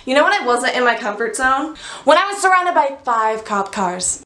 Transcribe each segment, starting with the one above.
You know when I wasn't in my comfort zone? When I was surrounded by 5 cop cars.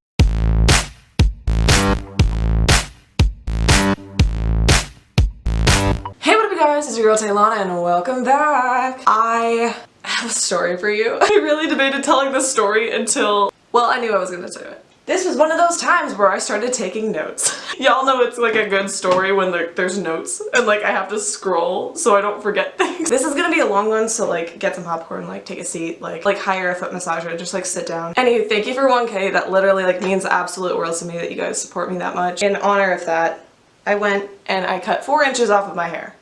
Hey, what up you guys? It's your girl Talana and welcome back. I have a story for you. I really debated telling this story until, well, I knew I was gonna do it. This was one of those times where I started taking notes. Y'all know it's like a good story when there's notes and like I have to scroll so I don't forget things. This is gonna be a long one, so like get some popcorn, like take a seat, like hire a foot massager, just like sit down. Anyway, thank you for 1K. That literally like means the absolute world to me that you guys support me that much. In honor of that, I went and I cut 4 inches off of my hair.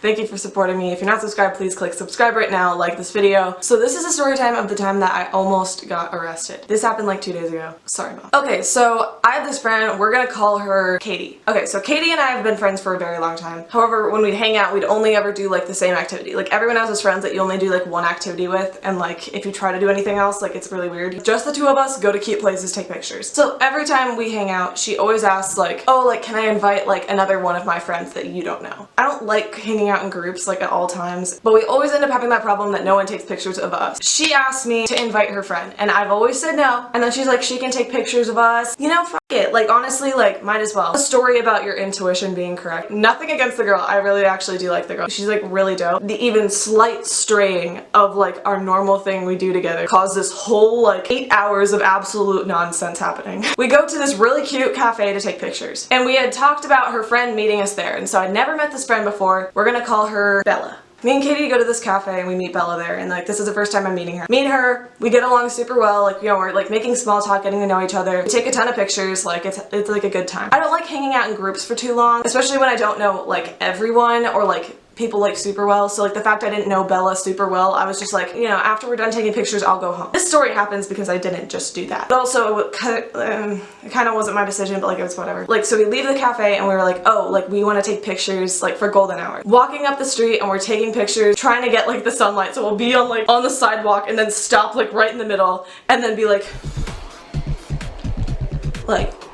Thank you for supporting me. If you're not subscribed, please click subscribe right now, like this video. So this is a story time of the time that I almost got arrested. This happened like 2 days ago. Sorry, Mom. Okay, so I have this friend, we're gonna call her Katie. Okay, so Katie and I have been friends for a very long time. However, when we'd hang out, we'd only ever do like the same activity. Like everyone has his friends that you only do like one activity with, and like if you try to do anything else, like it's really weird. Just the 2 of us go to cute places, take pictures. So every time we hang out, she always asks like, oh, like can I invite like another one of my friends that you don't know? I don't like hanging out in groups like at all times, but we always end up having that problem that no one takes pictures of us. She asked me to invite her friend and I've always said no, and then she's like, she can take pictures of us. You know, fuck it. Like honestly, like might as well. A story about your intuition being correct. Nothing against the girl. I really actually do like the girl. She's like really dope. The even slight straying of like our normal thing we do together caused this whole like 8 hours of absolute nonsense happening. We go to this really cute cafe to take pictures, and we had talked about her friend meeting us there, and so I'd never met this friend before. We're gonna call her Bella. Me and Katie go to this cafe and we meet Bella there, and like this is the first time I'm meeting her. Me and her, we get along super well, like you know, we're like making small talk, getting to know each other. We take a ton of pictures, like it's like a good time. I don't like hanging out in groups for too long, especially when I don't know like everyone or like people like super well. So like the fact I didn't know Bella super well, I was just like, you know, after we're done taking pictures, I'll go home. This story happens because I didn't just do that. But also it kind of wasn't my decision, but like it was whatever. Like so we leave the cafe and we were like, oh, like we want to take pictures like for golden hour. Walking up the street and we're taking pictures, trying to get like the sunlight. So we'll be on like on the sidewalk and then stop like right in the middle and then be like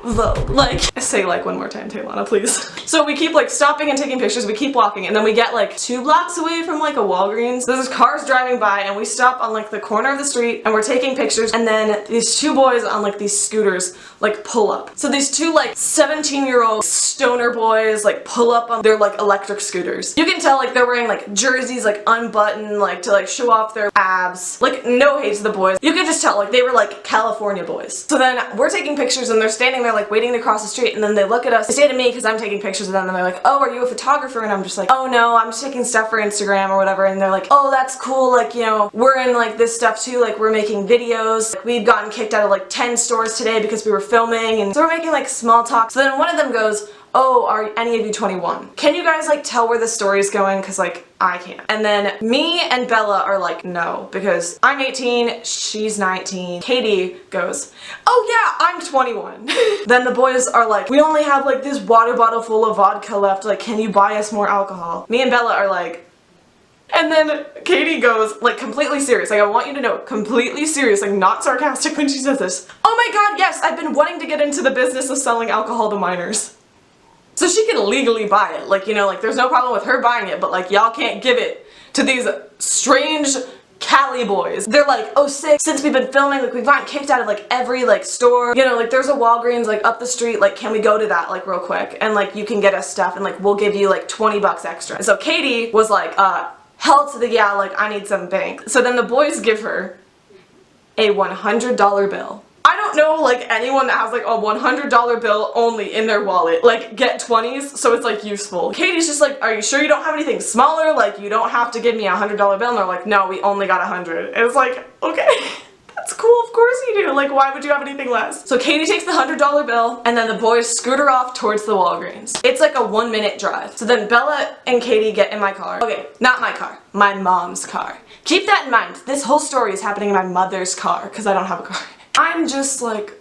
Vogue. Like, say like one more time, Talana, please. So we keep like stopping and taking pictures, we keep walking, and then we get like 2 blocks away from like a Walgreens. There's cars driving by and we stop on like the corner of the street and we're taking pictures, and then these 2 boys on like these scooters like pull up. So these 2 like 17-year-old stoner boys like pull up on their like electric scooters. You can tell like they're wearing like jerseys like unbuttoned like to like show off their abs. Like no hate to the boys. You can just tell like they were like California boys. So then we're taking pictures and they're standing there like waiting to cross the street, and then they look at us, they say to me because I'm taking pictures of them, and they're like, oh, are you a photographer? And I'm just like, oh no, I'm just taking stuff for Instagram or whatever. And they're like, oh, that's cool, like you know, we're in like this stuff too, like we're making videos, like, we've gotten kicked out of like 10 stores today because we were filming, and so we're making like small talk. So then one of them goes, oh, are any of you 21? Can you guys like tell where the story's going? Because like I can't. And then me and Bella are like, no, because I'm 18, she's 19. Katie goes, oh yeah, I'm 21. Then the boys are like, we only have like this water bottle full of vodka left, like can you buy us more alcohol? Me and Bella are like, and then Katie goes, like completely serious, like I want you to know, completely serious, like not sarcastic when she says this. Oh my god, yes, I've been wanting to get into the business of selling alcohol to minors. So she can legally buy it, like, you know, like there's no problem with her buying it, but like y'all can't give it to these strange Cali boys. They're like, oh sick, since we've been filming, like we've gotten kicked out of like every like store, you know, like there's a Walgreens like up the street, like can we go to that like real quick, and like you can get us stuff and like we'll give you like 20 bucks extra. And so Katie was like, hell to the yeah, like I need some bank. So then the boys give her a $100 bill. I don't know like anyone that has like a $100 bill only in their wallet, like get 20s, so it's like useful. Katie's just like, are you sure you don't have anything smaller? Like you don't have to give me a $100 bill. And they're like, no, we only got 100. And it's like, okay, that's cool, of course you do. Like why would you have anything less? So Katie takes the $100 bill and then the boys scooter off towards the Walgreens. It's like a 1-minute drive. So then Bella and Katie get in my car. Okay, not my car, my mom's car. Keep that in mind. This whole story is happening in my mother's car because I don't have a car. I'm just like,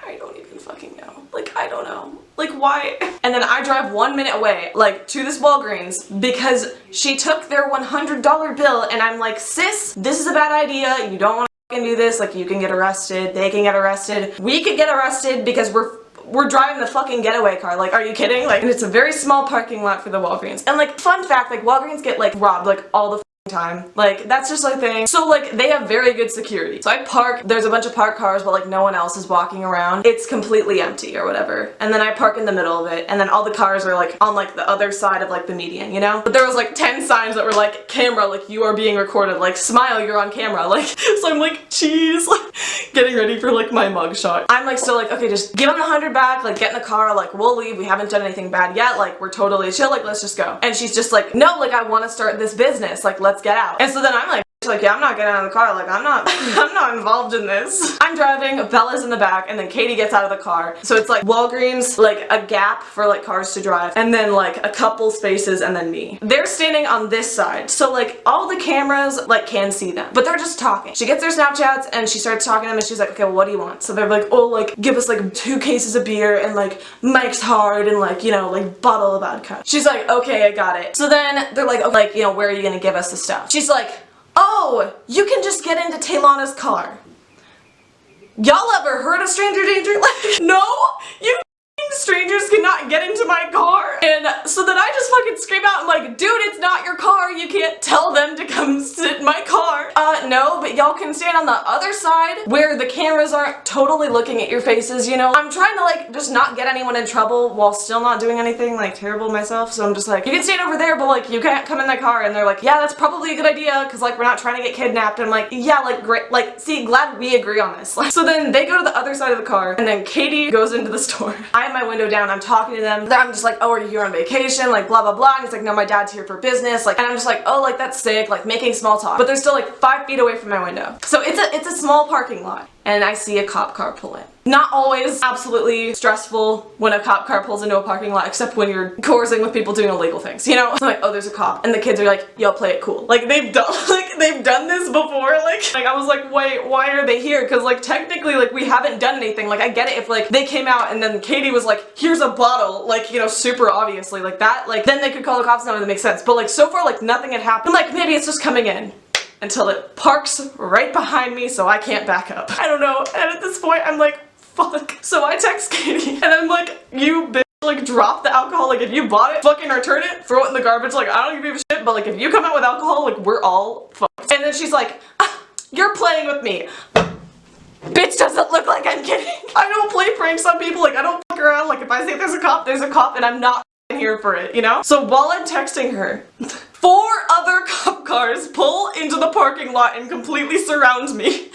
I don't even fucking know. Like, I don't know. Like, why? And then I drive 1 minute away, like, to this Walgreens because she took their $100 bill, and I'm like, sis, this is a bad idea. You don't want to fucking do this. Like, you can get arrested. They can get arrested. We could get arrested because we're driving the fucking getaway car. Like, are you kidding? Like, and it's a very small parking lot for the Walgreens. And like, fun fact, like, Walgreens get like robbed like all the time. Like, that's just a thing. So like, they have very good security. So I park, there's a bunch of parked cars, but like no one else is walking around. It's completely empty or whatever. And then I park in the middle of it, and then all the cars are like on like the other side of like the median, you know? But there was like 10 signs that were like, camera, like you are being recorded, like smile, you're on camera, like, so I'm like, jeez, like, getting ready for like my mugshot. I'm like still like, okay, just give him the 100 back, like get in the car, like we'll leave, we haven't done anything bad yet, like we're totally chill, like let's just go. And she's just like, no, like I want to start this business, like let's get out. And so then I'm like, yeah, I'm not getting out of the car, like I'm not involved in this. I'm driving, Bella's in the back, and then Katie gets out of the car. So it's like Walgreens, like a gap for like cars to drive, and then like a couple spaces, and then me. They're standing on this side, so like all the cameras like can see them, but they're just talking. She gets their Snapchats and she starts talking to them, and she's like, okay, well, what do you want? So they're like, oh, like give us like 2 cases of beer and like Mike's Hard and like, you know, like bottle of vodka. She's like, okay, I got it. So then they're like, oh, like, you know, where are you gonna give us the stuff? She's like, oh, you can just get into Talana's car. Y'all ever heard of stranger danger? Like, no, you strangers cannot get into my car. And so then I just fucking scream out, I'm like, dude, it's not your car, you can't tell them to come sit in my car. No, but y'all can stand on the other side where the cameras aren't totally looking at your faces, you know? I'm trying to like just not get anyone in trouble while still not doing anything like terrible myself, so I'm just like, you can stand over there, but like you can't come in the car. And they're like, yeah, that's probably a good idea, because like we're not trying to get kidnapped. And I'm like, yeah, like great, like see, glad we agree on this. So then they go to the other side of the car, and then Katie goes into the store. I have my window down, I'm talking to them. I'm just like, oh, are you here on vacation? Like blah blah blah. And he's like, no, my dad's here for business. Like, and I'm just like, oh, like that's sick, like making small talk. But they're still like 5 feet away from my window. So it's a small parking lot. And I see a cop car pull in. Not always absolutely stressful when a cop car pulls into a parking lot, except when you're coercing with people doing illegal things, you know? So like, oh, there's a cop. And the kids are like, yo, play it cool. Like they've done this before. Like I was like, wait, why are they here? Because like technically like we haven't done anything. Like I get it if like they came out and then Katie was like, here's a bottle, like, you know, super obviously like that, like then they could call the cops now and it makes sense. But like so far like nothing had happened. I'm like, maybe it's just coming in. Until it parks right behind me so I can't back up. I don't know, and at this point I'm like, fuck. So I text Katie and I'm like, you bitch, like drop the alcohol, like if you bought it, fucking return it, throw it in the garbage, like I don't give you a shit, but like if you come out with alcohol, like we're all fucked. And then she's like, ah, you're playing with me. Bitch doesn't look like I'm kidding. I don't play pranks on people, like I don't fuck around, like if I say there's a cop, and I'm not here for it, you know? So while I'm texting her, 4 other cop cars pull into the parking lot and completely surround me.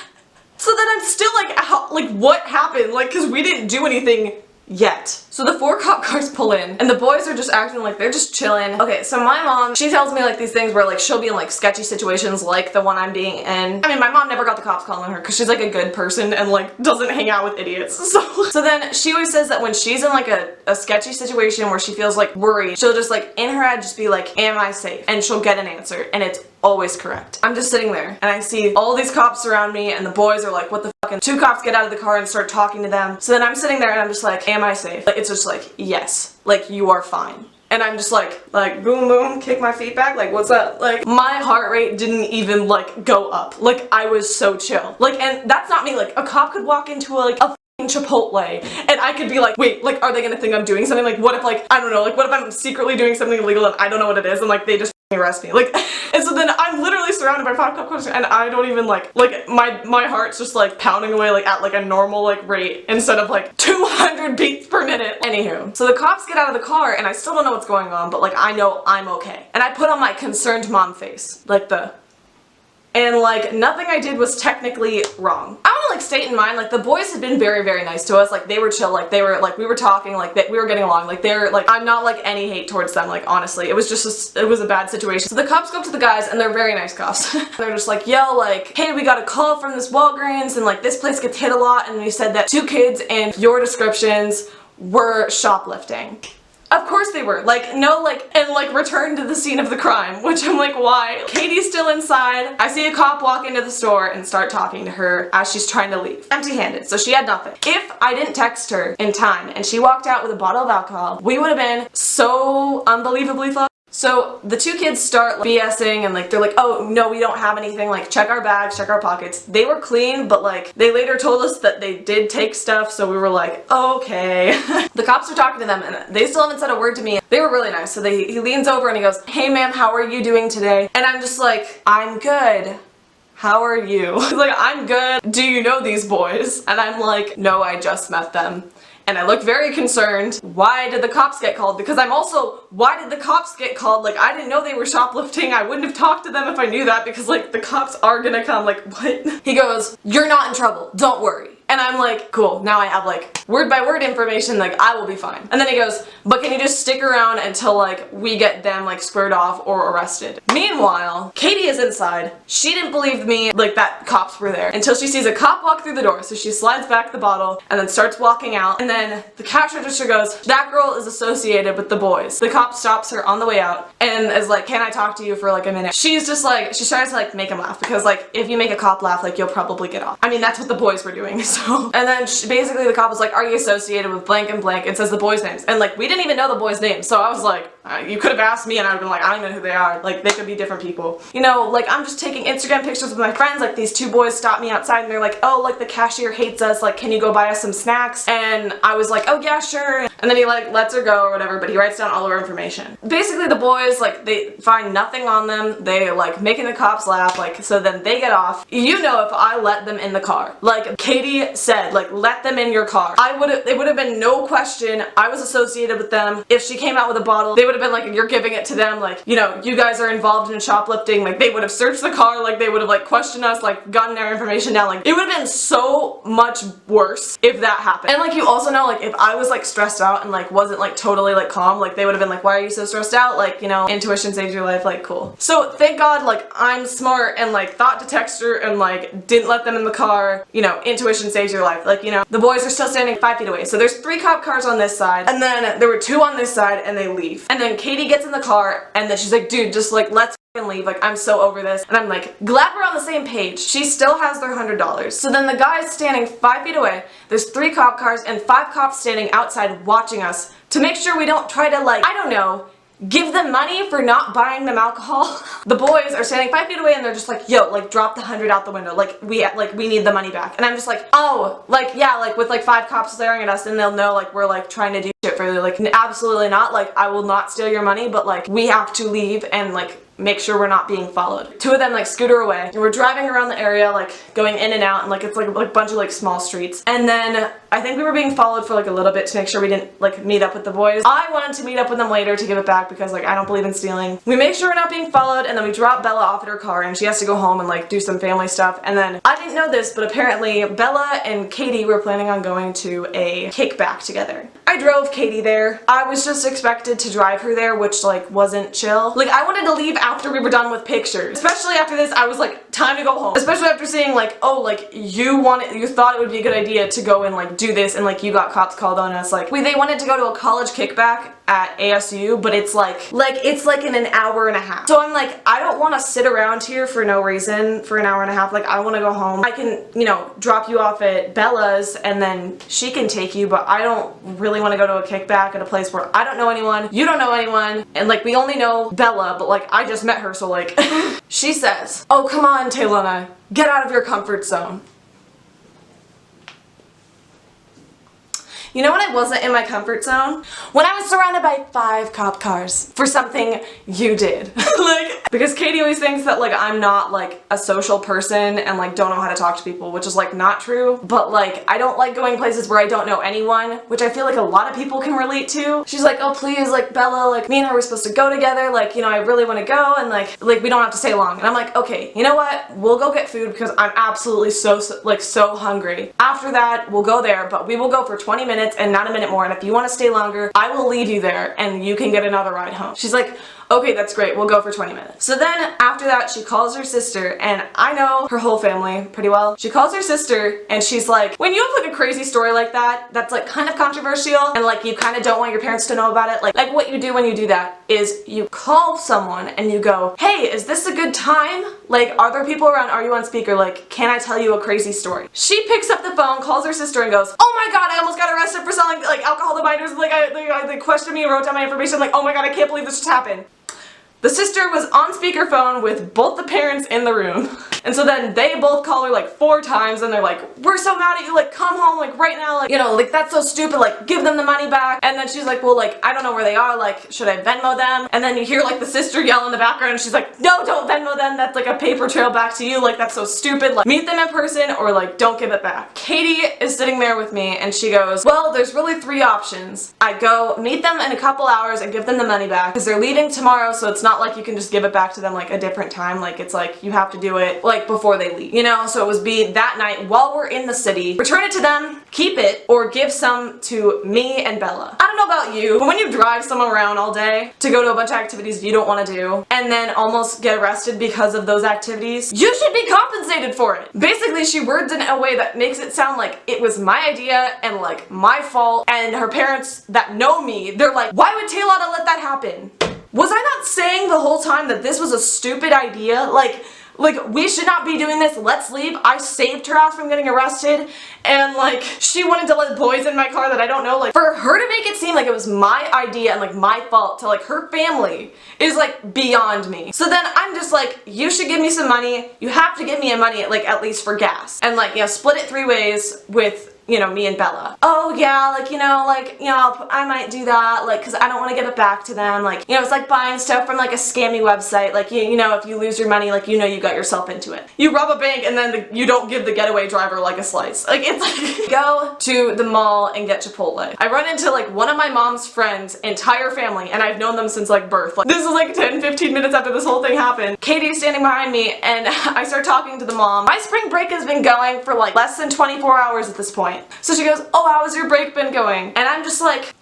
So then I'm still like, how, like what happened? Like, cause we didn't do anything yet. So the 4 cop cars pull in and the boys are just acting like they're just chilling. Okay, so my mom, she tells me like these things where like she'll be in like sketchy situations like the one I'm being in. I mean, my mom never got the cops calling her because she's like a good person and like doesn't hang out with idiots. So then she always says that when she's in like a sketchy situation where she feels like worried, she'll just like in her head just be like, am I safe? And she'll get an answer and it's always correct. I'm just sitting there and I see all these cops around me and the boys are like, what the fuck? And 2 cops get out of the car and start talking to them. So then I'm sitting there and I'm just like, am I safe? Like it's just like, yes, like you are fine. And I'm just like boom boom, kick my feet back, like what's up? Like my heart rate didn't even like go up. Like I was so chill. Like, and that's not me, like a cop could walk into a Chipotle and I could be like, wait, like are they gonna think I'm doing something? Like what if like, I don't know, like what if I'm secretly doing something illegal and I don't know what it is and like they just arrest me? Like, and so then I'm literally surrounded by 5 cop cars and I don't even like my heart's just like pounding away like at like a normal like rate instead of like 200 beats per minute. Anywho, so the cops get out of the car and I still don't know what's going on, but like I know I'm okay. And I put on my concerned mom face, like and like nothing I did was technically wrong. I want to like state in mind, like the boys had been very, very nice to us. Like they were chill, like they were like, we were talking, like that we were getting along. Like they're like, I'm not like any hate towards them. Like honestly, it was just it was a bad situation. So the cops go up to the guys and they're very nice cops. They're just like, yo, like, hey, we got a call from this Walgreens and like this place gets hit a lot and we said that 2 kids and your descriptions were shoplifting. Of course they were. Like, no, like, and like return to the scene of the crime, which I'm like, why? Katie's still inside. I see a cop walk into the store and start talking to her as she's trying to leave. Empty-handed, so she had nothing. If I didn't text her in time and she walked out with a bottle of alcohol, we would have been so unbelievably fucked. So the two kids start like, BSing and like they're like, oh no, we don't have anything, like check our bags, check our pockets. They were clean, but like they later told us that they did take stuff, so we were like, okay. The cops are talking to them and they still haven't said a word to me. They were really nice. So he leans over and he goes, hey ma'am, how are you doing today? And I'm just like, I'm good. How are you? He's like, I'm good. Do you know these boys? And I'm like, no, I just met them. And I look very concerned. Why did the cops get called? Because I'm also, why did the cops get called? Like, I didn't know they were shoplifting. I wouldn't have talked to them if I knew that because, like, the cops are gonna come. Like, what? He goes, you're not in trouble. Don't worry. And I'm like, cool, now I have like word by word information, like I will be fine. And then he goes, but can you just stick around until like we get them like squared off or arrested? Meanwhile, Katie is inside. She didn't believe me like that cops were there until she sees a cop walk through the door. So she slides back the bottle and then starts walking out. And then the cash register goes, that girl is associated with the boys. The cop stops her on the way out and is like, can I talk to you for like a minute? She's just like, she tries to like make him laugh because like if you make a cop laugh, like you'll probably get off. I mean, that's what the boys were doing. And then basically the cop was like, are you associated with blank and blank? It says the boys' names. And like, we didn't even know the boys' names. So I was like, you could have asked me and I would have been like, I don't even know who they are. Like, they could be different people. You know, like, I'm just taking Instagram pictures with my friends. Like, these two boys stopped me outside and they're like, oh, like, the cashier hates us. Like, can you go buy us some snacks? And I was like, oh, yeah, sure. And then he, like, lets her go or whatever, but he writes down all of her information. Basically, the boys, like, they find nothing on them. They, like, making the cops laugh. Like, so then they get off. You know, if I let them in the car, like, Katie said, like, let them in your car. It would have been no question. I was associated with them. If she came out with a bottle, they would have been like, you're giving it to them. Like, you know, you guys are involved in shoplifting. Like, they would have searched the car. Like, they would have, like, questioned us, like, gotten our information down. Like, it would have been so much worse if that happened. And, like, you also know, like, if I was, like, stressed out and, like, wasn't, like, totally, like, calm, like, they would have been like, why are you so stressed out? Like, you know, intuition saves your life. Like, cool. So, thank God, like, I'm smart and, like, thought to text her and, like, didn't let them in the car. You know, intuition saves your life. Like, you know, the boys are still standing 5 feet away. So there's 3 cop cars on this side, and then there were 2 on this side, and they leave. And then Katie gets in the car, and then she's like, dude, just like, let's leave. Like, I'm so over this. And I'm like, glad we're on the same page. She still has their $100. So then the guy's standing 5 feet away. There's 3 cop cars and 5 cops standing outside watching us to make sure we don't try to, like, I don't know, give them money for not buying them alcohol. The boys are standing 5 feet away and they're just like, yo, like, drop the 100 out the window. Like, we need the money back. And I'm just like, oh, like, yeah, like, with like 5 cops staring at us and they'll know, like, we're like trying to do shit for you. Like, absolutely not. Like, I will not steal your money, but like, we have to leave and like, make sure we're not being followed. 2 of them like scooter away and we're driving around the area, like going in and out, and like it's like a bunch of like small streets. And then I think we were being followed for like a little bit to make sure we didn't like meet up with the boys. I wanted to meet up with them later to give it back because like I don't believe in stealing. We make sure we're not being followed, and then we drop Bella off at her car and she has to go home and like do some family stuff. And then I didn't know this, but apparently Bella and Katie were planning on going to a kickback together. I drove Katie there. I was just expected to drive her there, which like wasn't chill. Like, I wanted to leave after we were done with pictures. Especially after this, I was like, time to go home. Especially after seeing like, oh, like you thought it would be a good idea to go and like do this, and like you got cops called on us. Like, they wanted to go to a college kickback at ASU, but it's like in an hour and a half. So I'm like, I don't want to sit around here for no reason for an hour and a half. Like, I want to go home. I can, you know, drop you off at Bella's and then she can take you, but I don't really want to go to a kickback at a place where I don't know anyone, you don't know anyone, and like we only know Bella, but like I just met her, so like she says, oh, come on, Talana, get out of your comfort zone. You know when I wasn't in my comfort zone? When I was surrounded by 5 cop cars for something you did. Like, because Katie always thinks that like I'm not like a social person and like don't know how to talk to people, which is like not true. But like, I don't like going places where I don't know anyone, which I feel like a lot of people can relate to. She's like, oh please, like Bella, like me and her were supposed to go together, like, you know, I really want to go, and like we don't have to stay long. And I'm like, okay, you know what? We'll go get food because I'm absolutely so hungry. After that, we'll go there, but we will go for 20 minutes and not a minute more, and if you want to stay longer, I will leave you there and you can get another ride home. She's like, okay, that's great, we'll go for 20 minutes. So then after that, she calls her sister, and I know her whole family pretty well. She calls her sister and she's like, when you have like a crazy story like that, that's like kind of controversial and like you kind of don't want your parents to know about it, like what you do when you do that is you call someone and you go, hey, is this a good time? Like, are there people around? Are you on speaker? Like, can I tell you a crazy story? She picks up the phone, calls her sister and goes, oh my god, I almost got arrested for selling like alcohol to minors. Like, they questioned me and wrote down my information. Like, oh my god, I can't believe this just happened. The sister was on speakerphone with both the parents in the room. And so then they both call her like 4 times and they're like, we're so mad at you, like come home like right now, like, you know, like that's so stupid, like give them the money back. And then she's like, well, like I don't know where they are, like should I Venmo them? And then you hear like the sister yell in the background and she's like, no, don't Venmo them, that's like a paper trail back to you, like that's so stupid, like meet them in person or like don't give it back. Katie is sitting there with me and she goes, well, there's really 3 options. I go meet them in a couple hours and give them the money back because they're leaving tomorrow, so it's not like you can just give it back to them like a different time, like it's like you have to do it like before they leave, you know? So it was be that night while we're in the city, return it to them, keep it, or give some to me and Bella. I don't know about you, but when you drive someone around all day to go to a bunch of activities you don't want to do and then almost get arrested because of those activities, you should be compensated for it. Basically, she words it in a way that makes it sound like it was my idea and like my fault, and her parents that know me, they're like, why would Talana let that happen? Was I not saying the whole time that this was a stupid idea? Like we should not be doing this, let's leave. I saved her ass from getting arrested, and like she wanted to let boys in my car that I don't know. Like for her to make it seem like it was my idea and like my fault to like her family is like beyond me. So then I'm just like, you should give me some money, you have to give me money like at least for gas, and like, you know, split it 3 ways with, you know, me and Bella. Oh yeah, like, you know, I might do that, like, cause I don't want to give it back to them, like, you know, it's like buying stuff from like a scammy website, like, you know, if you lose your money, like, you know, you got yourself into it. You rob a bank and then you don't give the getaway driver like a slice. Like, it's like, go to the mall and get Chipotle. I run into like one of my mom's friends' entire family, and I've known them since like birth. Like, this is like 10-15 minutes after this whole thing happened. Katie's standing behind me and I start talking to the mom. My spring break has been going for like less than 24 hours at this point. So she goes, oh, how has your break been going? And I'm just like,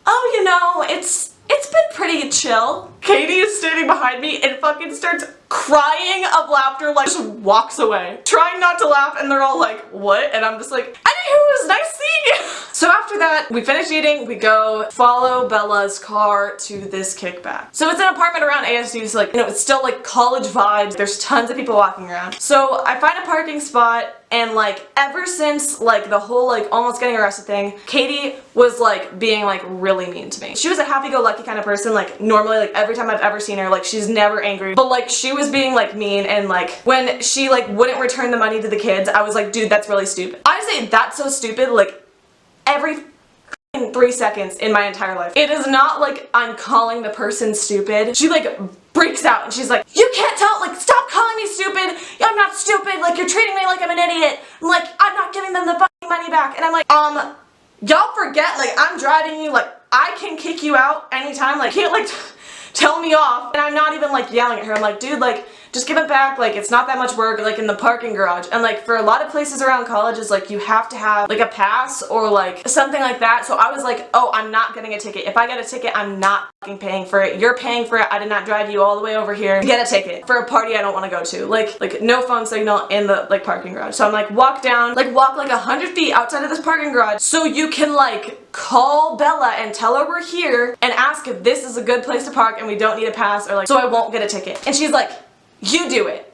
oh, you know, it's been pretty chill. Katie is standing behind me and fucking starts crying of laughter, like just walks away. Trying not to laugh, and they're all like, what? And I'm just like, anywho, it was nice seeing you. So after that, we finish eating, we go follow Bella's car to this kickback. So it's an apartment around ASU, so like, you know, it's still like college vibes. There's tons of people walking around. So I find a parking spot, and like ever since like the whole like almost getting arrested thing, Katie was like being like really mean to me. She was a happy-go-lucky kind of person, like normally like every time I've ever seen her, like she's never angry, but like she was being like mean, and like when she like wouldn't return the money to the kids, I was like, dude, that's really stupid. I say that's so stupid like every 3 seconds in my entire life. It is not like I'm calling the person stupid. She like breaks out and she's like, you can't tell, like stop calling me stupid, I'm not stupid, like you're treating me like I'm an idiot, I'm like, I'm not giving them the fucking money back. And I'm like, y'all forget, like I'm driving you, like I can kick you out anytime, like you can't like tell me off. And I'm not even like yelling at her, I'm like, dude, like just give it back, like it's not that much work, like in the parking garage. And like for a lot of places around colleges, like you have to have like a pass or like something like that. So I was like, oh, I'm not getting a ticket. If I get a ticket, I'm not fucking paying for it. You're paying for it. I did not drive you all the way over here to get a ticket for a party I don't want to go to. Like no phone signal in the like parking garage. So I'm like, walk down, like walk like 100 feet outside of this parking garage so you can like call Bella and tell her we're here and ask if this is a good place to park and we don't need a pass, or like so I won't get a ticket. And she's like, you do it.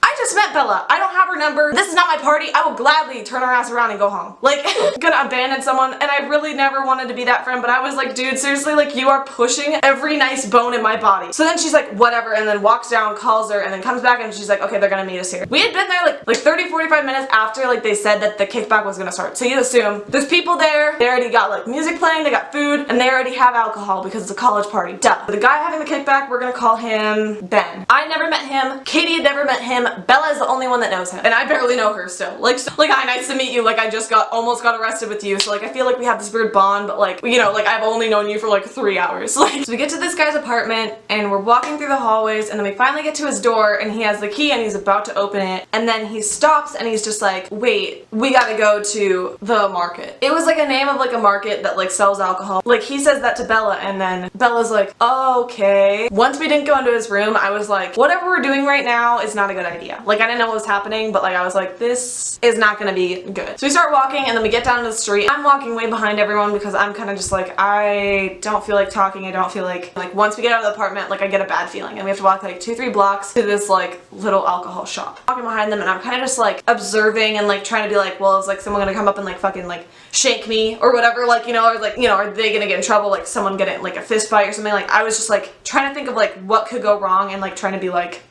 I just met Bella. I don't have her number. This is not my party. I will gladly turn her ass around and go home. Like, gonna abandon someone, and I really never wanted to be that friend, but I was like, dude, seriously, like, you are pushing every nice bone in my body. So then she's like, whatever, and then walks down, calls her, and then comes back, and she's like, okay, they're gonna meet us here. We had been there like 30-45 minutes after, like, they said that the kickback was gonna start. So you assume there's people there, they already got, like, music playing, they got food, and they already have alcohol because it's a college party. Duh. The guy having the kickback, we're gonna call him Ben. I never met him. Katie had never met him. Bella is the only one that knows him, and I barely know her still. Like, hi, nice to meet you. Like, I just almost got arrested with you, so like I feel like we have this weird bond, but like, you know, like I've only known you for like 3 hours. Like, so we get to this guy's apartment and we're walking through the hallways, and then we finally get to his door and he has the key and he's about to open it, and then he stops and he's just like, wait, we gotta go to the market. It was like a name of like a market that like sells alcohol. Like, he says that to Bella, and then Bella's like, oh, okay. Once we didn't go into his room, I was like, whatever we're doing right now is not a good idea. Like I didn't know what was happening, but like I was like, this is not gonna be good. So we start walking and then we get down to the street. I'm walking way behind everyone because I'm kind of just like, I don't feel like talking. I don't feel like once we get out of the apartment, like I get a bad feeling and we have to walk like 2-3 blocks to this like little alcohol shop. Walking behind them and I'm kind of just like observing and like trying to be like, well, is like someone gonna come up and like fucking like shake me or whatever, like, you know, or like, you know, are they gonna get in trouble, like someone getting like a fist fight or something. Like I was just like trying to think of like what could go wrong and like trying to be like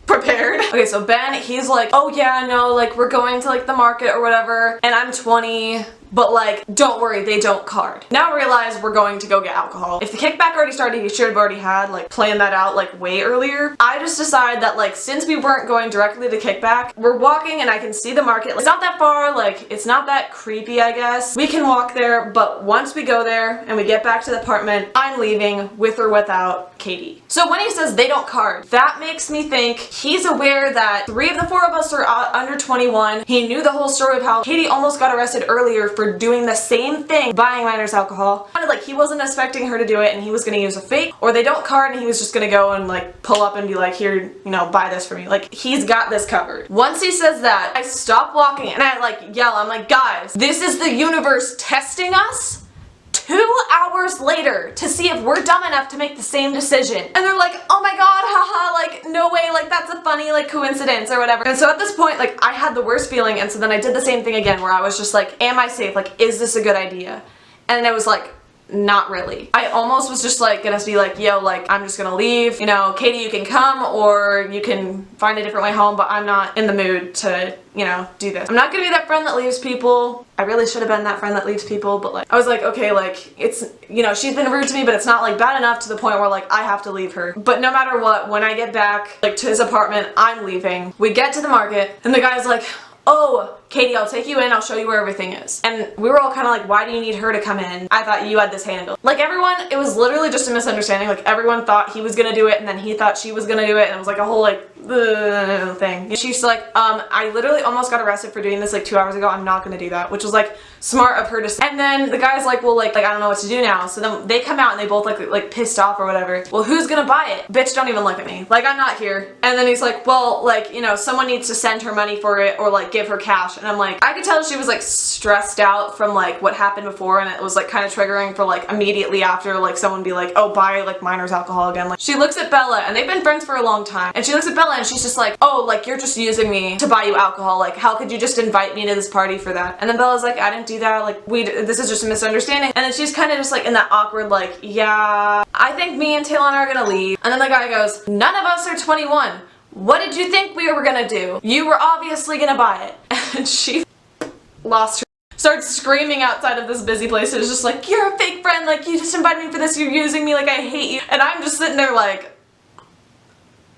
prepared. Okay, so Ben, he's like, oh yeah, no, like we're going to like the market or whatever, and I'm 20, but like, don't worry, they don't card. Now I realize we're going to go get alcohol. If the kickback already started, he should have already had like planned that out like way earlier. I just decided that like, since we weren't going directly to kickback, we're walking and I can see the market. It's not that far, like it's not that creepy, I guess. We can walk there, but once we go there and we get back to the apartment, I'm leaving with or without Katie. So when he says they don't card, that makes me think he's aware that 3 of the 4 of us are under 21. He knew the whole story of how Katie almost got arrested earlier for doing the same thing, buying minors alcohol. Kind of like he wasn't expecting her to do it and he was gonna use a fake, or they don't card and he was just gonna go and like pull up and be like, here, you know, buy this for me. Like he's got this covered. Once he says that, I stop walking and I like yell, I'm like, guys, this is the universe testing us 2 hours later to see if we're dumb enough to make the same decision. And they're like, oh my god, haha, like no way, like that's a funny like coincidence or whatever. And so at this point, like I had the worst feeling, and so then I did the same thing again where I was just like, am I safe? Like, is this a good idea? And it was like, not really. I almost was just like gonna be like, yo, like I'm just gonna leave, you know, Katie, you can come or you can find a different way home, but I'm not in the mood to, you know, do this. I'm not gonna be that friend that leaves people. I really should have been that friend that leaves people, but like I was like, okay, like it's, you know, she's been rude to me, but it's not like bad enough to the point where like I have to leave her. But no matter what, when I get back like to his apartment, I'm leaving. We get to the market and the guy's like, oh, Katie, I'll take you in, I'll show you where everything is. And we were all kind of like, why do you need her to come in? I thought you had this handled. Like everyone, it was literally just a misunderstanding. Like everyone thought he was gonna do it and then he thought she was gonna do it, and it was like a whole like thing. She's like, I literally almost got arrested for doing this like 2 hours ago. I'm not gonna do that, which was like smart of her to say. And then the guy's like, well, like I don't know what to do now. So then they come out and they both like pissed off or whatever. Well, who's gonna buy it? Bitch, don't even look at me. Like I'm not here. And then he's like, well, like, you know, someone needs to send her money for it or like give her cash. And I'm like, I could tell she was like stressed out from like what happened before, and it was like kind of triggering for like immediately after like someone be like, oh, buy like minors alcohol again. Like she looks at Bella, and they've been friends for a long time, and she looks at Bella and she's just like, oh, like you're just using me to buy you alcohol. Like how could you just invite me to this party for that? And then Bella's like, I didn't do that. Like this is just a misunderstanding. And then she's kind of just like in that awkward like, yeah, I think me and Talana are gonna leave. And then the guy goes, none of us are 21. What did you think we were gonna do? You were obviously gonna buy it. And she lost her, started screaming outside of this busy place. It was just like, you're a fake friend, like you just invited me for this, you're using me, like I hate you. And I'm just sitting there like,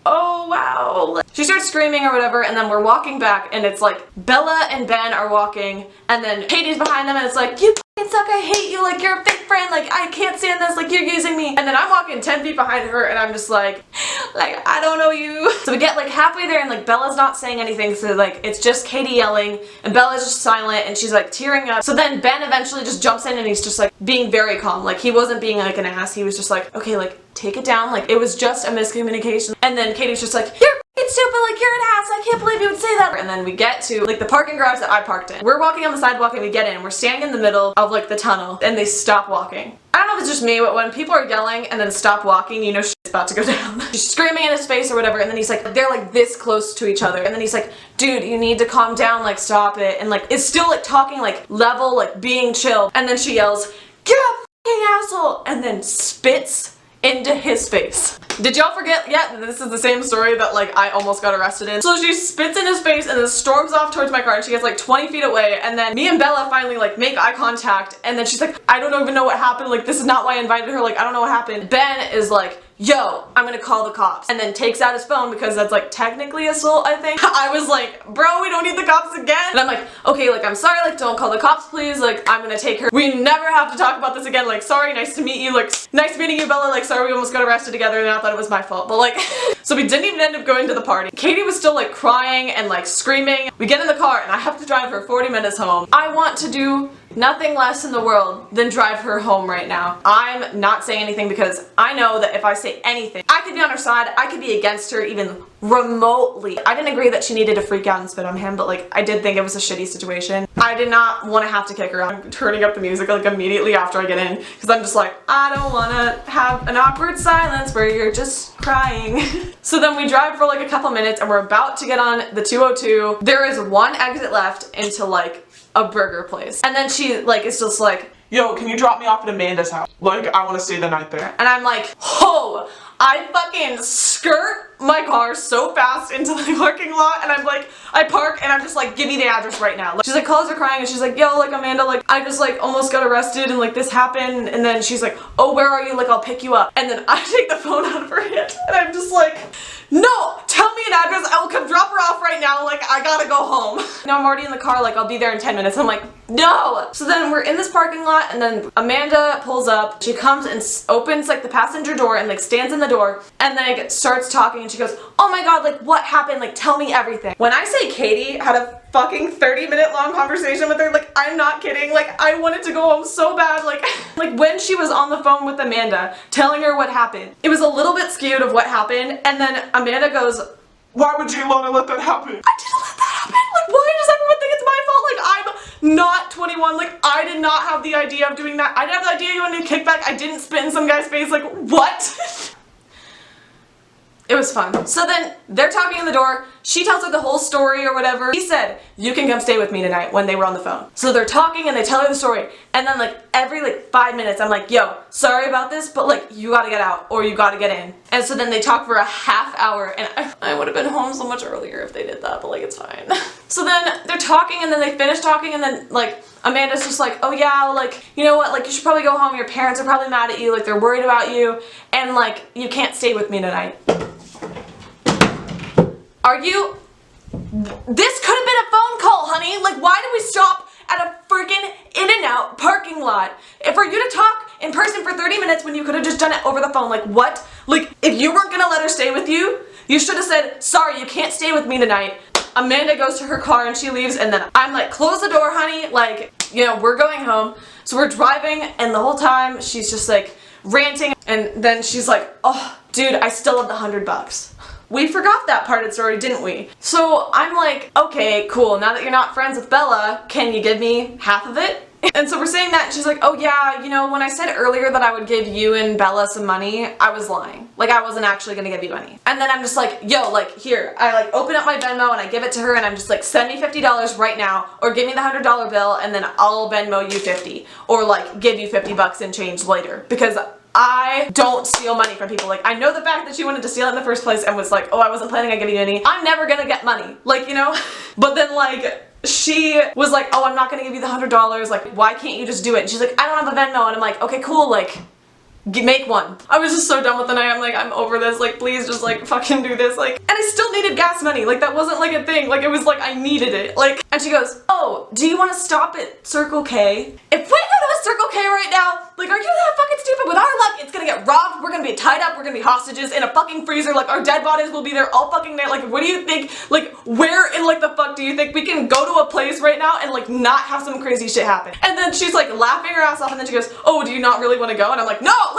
oh wow. She starts screaming or whatever, and then we're walking back and it's like Bella and Ben are walking and then Katie's behind them and it's like, you fucking suck, I hate you, like you're a fake friend, like I can't stand this, like you're using me. And then I'm walking 10 feet behind her and I'm just like I don't know you. So we get like halfway there and like Bella's not saying anything, so like it's just Katie yelling and Bella's just silent and she's like tearing up. So then Ben eventually just jumps in and he's just like being very calm. Like he wasn't being like an ass, he was just like, okay, like take it down, like it was just a miscommunication. And then Katie's just like, you're f***ing stupid, like you're an ass, I can't believe you would say that. And then we get to like the parking garage that I parked in. We're walking on the sidewalk and we get in, we're standing in the middle of like the tunnel and they stop walking. I don't know if it's just me, but when people are yelling and then stop walking, you know shit's about to go down. She's screaming in his face or whatever, and then he's like, they're like this close to each other, and then he's like, dude, you need to calm down, like stop it, and like it's still like talking like level, like being chill. And then she yells, you're a fucking asshole, and then spits into his face. Did y'all forget yet that this is the same story that like I almost got arrested in? So she spits in his face and then storms off towards my car, and she gets like 20 feet away, and then me and Bella finally like make eye contact, and then she's like, I don't even know what happened, like this is not why I invited her, like I don't know what happened. Ben is like, yo, I'm gonna call the cops, and then takes out his phone because that's like technically assault, I think. I was like, bro, we don't need the cops again. And I'm like, okay, like I'm sorry, like don't call the cops please, like I'm gonna take her. We never have to talk about this again, like sorry, nice to meet you, like nice meeting you, Bella, like sorry we almost got arrested together and I thought it was my fault, but like so we didn't even end up going to the party. Katie was still like crying and like screaming. We get in the car and I have to drive her 40 minutes home. I want to do nothing less in the world than drive her home right now. I'm not saying anything because I know that if I say anything, I could be be on her side. I could be against her even remotely. I didn't agree that she needed to freak out and spit on him, but like I did think it was a shitty situation. I did not want to have to kick her out. I'm turning up the music like immediately after I get in because I'm just like, I don't want to have an awkward silence where you're just crying. So then we drive for like a couple minutes and we're about to get on the 202. There is one exit left into like a burger place. And then she like is just like, yo, can you drop me off at Amanda's house? Like, I want to stay the night there. And I'm like, oh, I fucking skirt my car so fast into the parking lot and I'm like, I park and I'm just like, give me the address right now. She's like, calls her crying and she's like, yo, like Amanda, like I just like almost got arrested and like this happened. And then she's like, oh, where are you? Like, I'll pick you up. And then I take the phone out of her hand and I'm just like, no, tell me an address. I will come drop her off right now. Like, I gotta go home. No, I'm already in the car. Like, I'll be there in 10 minutes. I'm like, no. So then we're in this parking lot and then Amanda pulls up. She comes and opens like the passenger door and like stands in the door and then like starts talking and she goes, oh my God, like what happened? Like, tell me everything. When I say Katie had a fucking 30-minute long conversation with her, like I'm not kidding, like I wanted to go home so bad. Like when she was on the phone with Amanda telling her what happened, it was a little bit skewed of what happened and then Amanda goes, why would Talana let that happen? I didn't let that happen. Like, why does everyone think it's my fault? Like, I'm not 21. Like, I did not have the idea of doing that. I didn't have the idea you wanted to kickback. I didn't spit in some guy's face. Like, what? It was fun. So then they're talking in the door. She tells her the whole story or whatever. He said, you can come stay with me tonight when they were on the phone. So they're talking and they tell her the story. And then like every like 5 minutes, I'm like, yo, sorry about this, but like you gotta get out or you gotta get in. And so then they talk for a half hour and I would have been home so much earlier if they did that, but like it's fine. So then they're talking and then they finish talking and then like Amanda's just like, oh yeah, like, you know what, like you should probably go home. Your parents are probably mad at you. Like they're worried about you and like you can't stay with me tonight. Are you? This could have been a phone call, honey. Like, why did we stop at a freaking In-N-Out parking lot for you to talk in person for 30 minutes when you could have just done it over the phone? Like, what? Like, if you weren't gonna let her stay with you, you should have said, sorry, you can't stay with me tonight. Amanda goes to her car and she leaves and then I'm like, close the door, honey. Like, you know, we're going home. So we're driving and the whole time she's just like ranting and then she's like, oh, dude, I still have the $100. We forgot that part of the story, didn't we? So I'm like, okay, cool. Now that you're not friends with Bella, can you give me half of it? And so we're saying that and she's like, oh yeah, you know, when I said earlier that I would give you and Bella some money, I was lying. Like I wasn't actually gonna give you any. And then I'm just like, yo, like here, I like open up my Venmo and I give it to her and I'm just like, send me $50 right now or give me the $100 bill and then I'll Venmo you 50 or like give you 50 bucks in change later because I don't steal money from people. Like, I know the fact that she wanted to steal it in the first place and was like, oh, I wasn't planning on giving you any. I'm never gonna get money. Like, you know? But then, like, she was like, oh, I'm not gonna give you the $100. Like, why can't you just do it? And she's like, I don't have a Venmo. And I'm like, okay, cool. Like, make one. I was just so done with the night. I'm like, I'm over this. Like, please just like fucking do this. Like, and I still needed gas money. Like, that wasn't like a thing. Like, it was like I needed it. Like, and she goes, oh, do you want to stop at Circle K? If we go to a Circle K right now, like, are you that fucking stupid? With our luck, it's gonna get robbed. We're gonna be tied up. We're gonna be hostages in a fucking freezer. Like, our dead bodies will be there all fucking night. Like, what do you think? Like, where in like the fuck do you think we can go to a place right now and like not have some crazy shit happen? And then she's like laughing her ass off and then she goes, oh, do you not really want to go? And I'm like, no!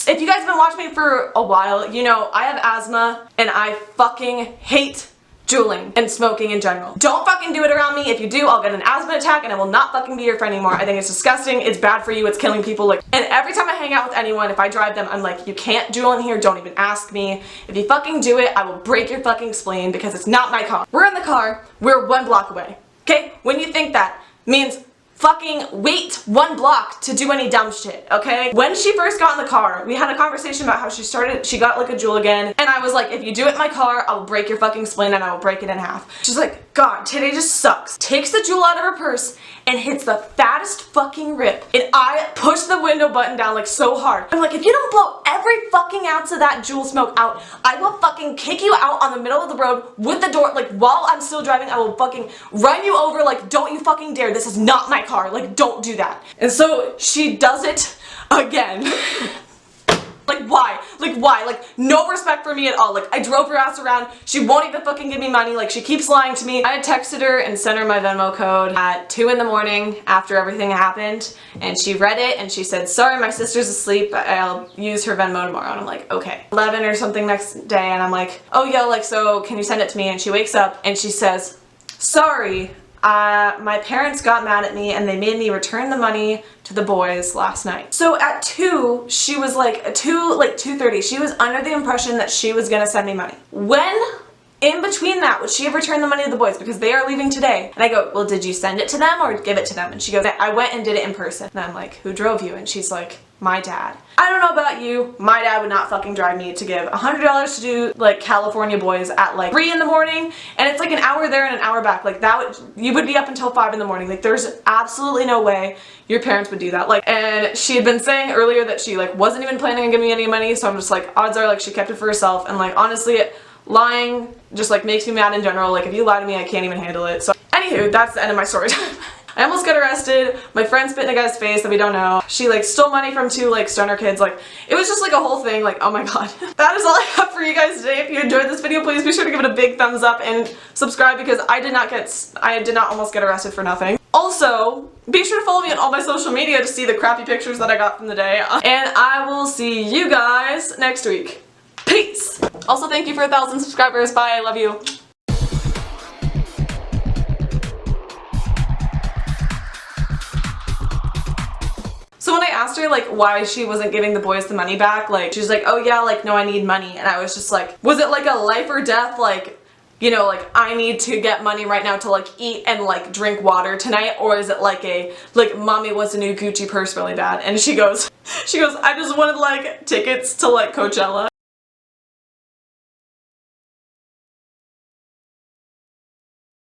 If you guys have been watching me for a while, you know I have asthma and I fucking hate juuling and smoking in general. Don't fucking do it around me. If you do, I'll get an asthma attack and I will not fucking be your friend anymore. I think it's disgusting. It's bad for you. It's killing people. Like, and every time I hang out with anyone, if I drive them, I'm like, you can't juul in here. Don't even ask me. If you fucking do it, I will break your fucking spleen because it's not my car. We're in the car. We're 1 block away. Okay? When you think that means fucking wait 1 block to do any dumb shit, okay? When she first got in the car, we had a conversation about how she got like a jewel again, and I was like, if you do it in my car, I will break your fucking spleen and I will break it in half. She's like, God, today just sucks. Takes the jewel out of her purse and hits the fattest fucking rip, and I push the window button down like so hard. I'm like, if you don't blow every fucking ounce of that jewel smoke out, I will fucking kick you out on the middle of the road with the door, like while I'm still driving, I will fucking run you over. Like, don't you fucking dare. This is not my car. Like, don't do that. And so she does it again. Like why? Like why? Like no respect for me at all. Like I drove her ass around. She won't even fucking give me money. Like she keeps lying to me. I had texted her and sent her my Venmo code at 2 in the morning after everything happened, and she read it and she said, sorry, my sister's asleep, but I'll use her Venmo tomorrow. And I'm like, okay. 11 or something next day, and I'm like, oh yo, like so can you send it to me? And she wakes up and she says, sorry, my parents got mad at me and they made me return the money to the boys last night. So at 2, she was like, 2:30, she was under the impression that she was gonna send me money. When in between that would she have returned the money to the boys because they are leaving today? And I go, well, did you send it to them or give it to them? And she goes, I went and did it in person. And I'm like, who drove you? And she's like, my dad. I don't know about you, my dad would not fucking drive me to give $100 to do like California boys at like 3 in the morning, and it's like an hour there and an hour back. Like that would, you would be up until 5 in the morning. Like there's absolutely no way your parents would do that. Like, and she had been saying earlier that she like wasn't even planning on giving me any money, so I'm just like, odds are like she kept it for herself. And like honestly, lying just like makes me mad in general. Like if you lie to me, I can't even handle it. So anywho, that's the end of my story time. I almost got arrested. My friend spit in a guy's face that we don't know. She like stole money from 2 like stoner kids. Like it was just like a whole thing. Like, oh my god. That is all I have for you guys today. If you enjoyed this video, please be sure to give it a big thumbs up and subscribe because I did not almost get arrested for nothing. Also, be sure to follow me on all my social media to see the crappy pictures that I got from the day. And I will see you guys next week. Peace! Also, thank you for 1,000 subscribers. Bye, I love you. So when I asked her like why she wasn't giving the boys the money back, like she's like, oh yeah, like no, I need money. And I was just like, was it like a life or death, like, you know, like I need to get money right now to like eat and like drink water tonight, or is it like a like mommy wants a new Gucci purse really bad? And she goes, I just wanted like tickets to like Coachella.